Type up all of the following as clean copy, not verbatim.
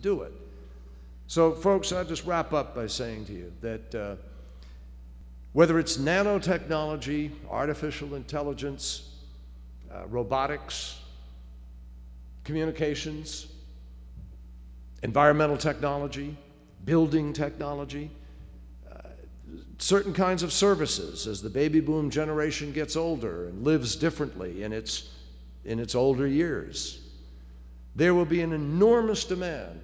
do it. So, folks, I'll just wrap up by saying to you that whether it's nanotechnology, artificial intelligence, robotics, communications, environmental technology, building technology, certain kinds of services as the baby boom generation gets older and lives differently in its older years, there will be an enormous demand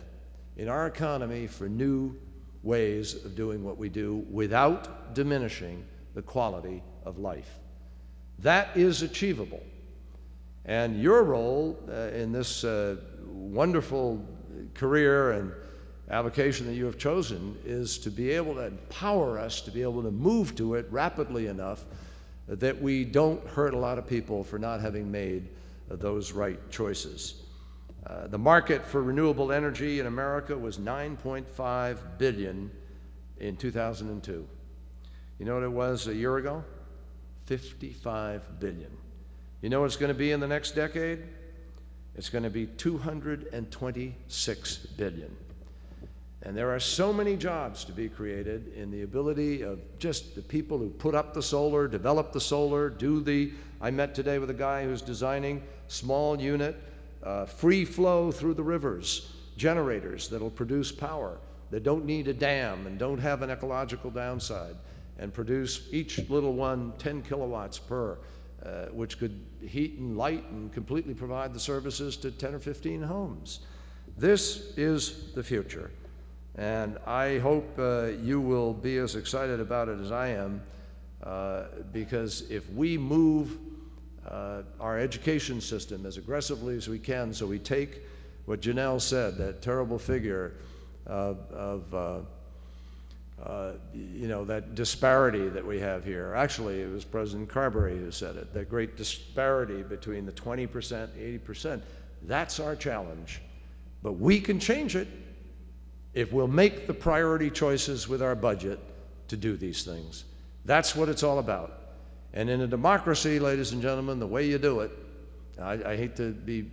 in our economy for new ways of doing what we do without diminishing the quality of life. That is achievable. And your role in this wonderful career and avocation that you have chosen is to be able to empower us to be able to move to it rapidly enough that we don't hurt a lot of people for not having made those right choices. The market for renewable energy in America was $9.5 billion in 2002. You know what it was a year ago? $55 billion. You know what it's going to be in the next decade? It's going to be $226 billion. And there are so many jobs to be created in the ability of just the people who put up the solar, develop the solar, I met today with a guy who's designing small unit, free flow through the rivers, generators that'll produce power, that don't need a dam and don't have an ecological downside, and produce each little one 10 kilowatts per, which could heat and light and completely provide the services to 10 or 15 homes. This is the future. And I hope you will be as excited about it as I am, because if we move our education system as aggressively as we can, so we take what Janelle said, that terrible figure you know, that disparity that we have here. Actually, it was President Carberry who said it, that great disparity between the 20%, 80%. That's our challenge. But we can change it if we'll make the priority choices with our budget to do these things. That's what it's all about. And in a democracy, ladies and gentlemen, the way you do it, I hate to be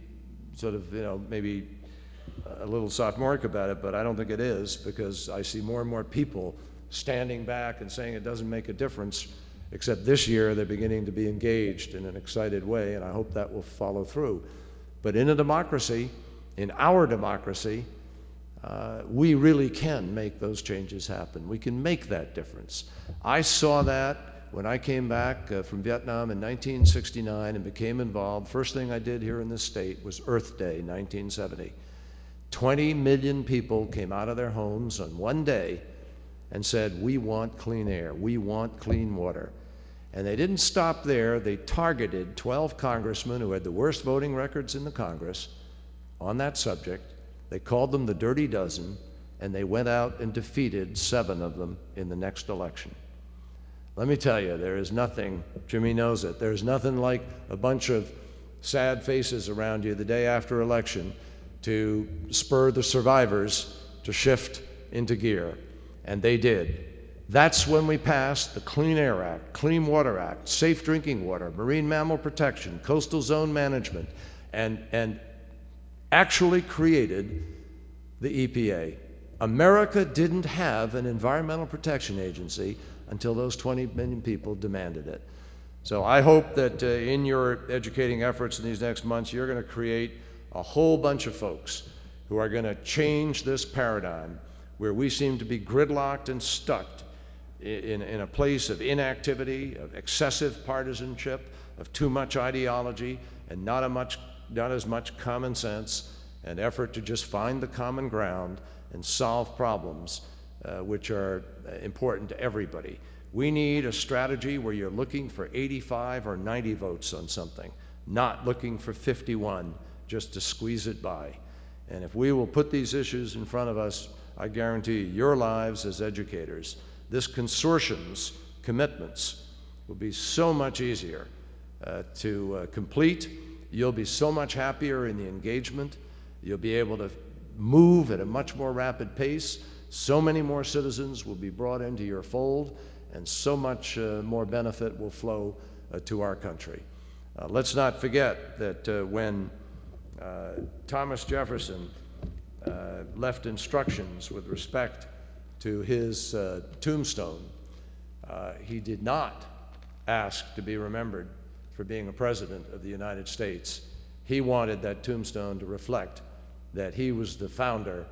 sort of, you know, maybe a little sophomoric about it, but I don't think it is, because I see more and more people standing back and saying it doesn't make a difference, except this year they're beginning to be engaged in an excited way, and I hope that will follow through. But in a democracy, in our democracy, we really can make those changes happen. We can make that difference. I saw that when I came back from Vietnam in 1969 and became involved. First thing I did here in this state was Earth Day, 1970. 20 million people came out of their homes on one day and said, we want clean air, we want clean water. And they didn't stop there. They targeted 12 congressmen who had the worst voting records in the Congress on that subject. They called them the Dirty Dozen, and they went out and defeated 7 of them in the next election. Let me tell you, there is nothing, Jimmy knows it, there's nothing like a bunch of sad faces around you the day after election to spur the survivors to shift into gear. And they did. That's when we passed the Clean Air Act, Clean Water Act, Safe Drinking Water, Marine Mammal Protection, Coastal Zone Management, and actually created the EPA. America didn't have an Environmental Protection Agency until those 20 million people demanded it. So I hope that in your educating efforts in these next months, you're going to create a whole bunch of folks who are going to change this paradigm where we seem to be gridlocked and stuck in a place of inactivity, of excessive partisanship, of too much ideology, and not as much common sense and effort to just find the common ground and solve problems which are important to everybody. We need a strategy where you're looking for 85 or 90 votes on something, not looking for 51 just to squeeze it by. And if we will put these issues in front of us, I guarantee you, your lives as educators, this consortium's commitments will be so much easier to complete. You'll be so much happier in the engagement. You'll be able to move at a much more rapid pace. So many more citizens will be brought into your fold, and so much more benefit will flow to our country. Let's not forget that when Thomas Jefferson left instructions with respect to his tombstone, he did not ask to be remembered for being a president of the United States. He wanted that tombstone to reflect that he was the founder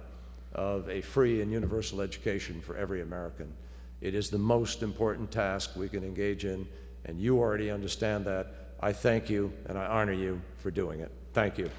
of a free and universal education for every American. It is the most important task we can engage in, and you already understand that. I thank you and I honor you for doing it. Thank you.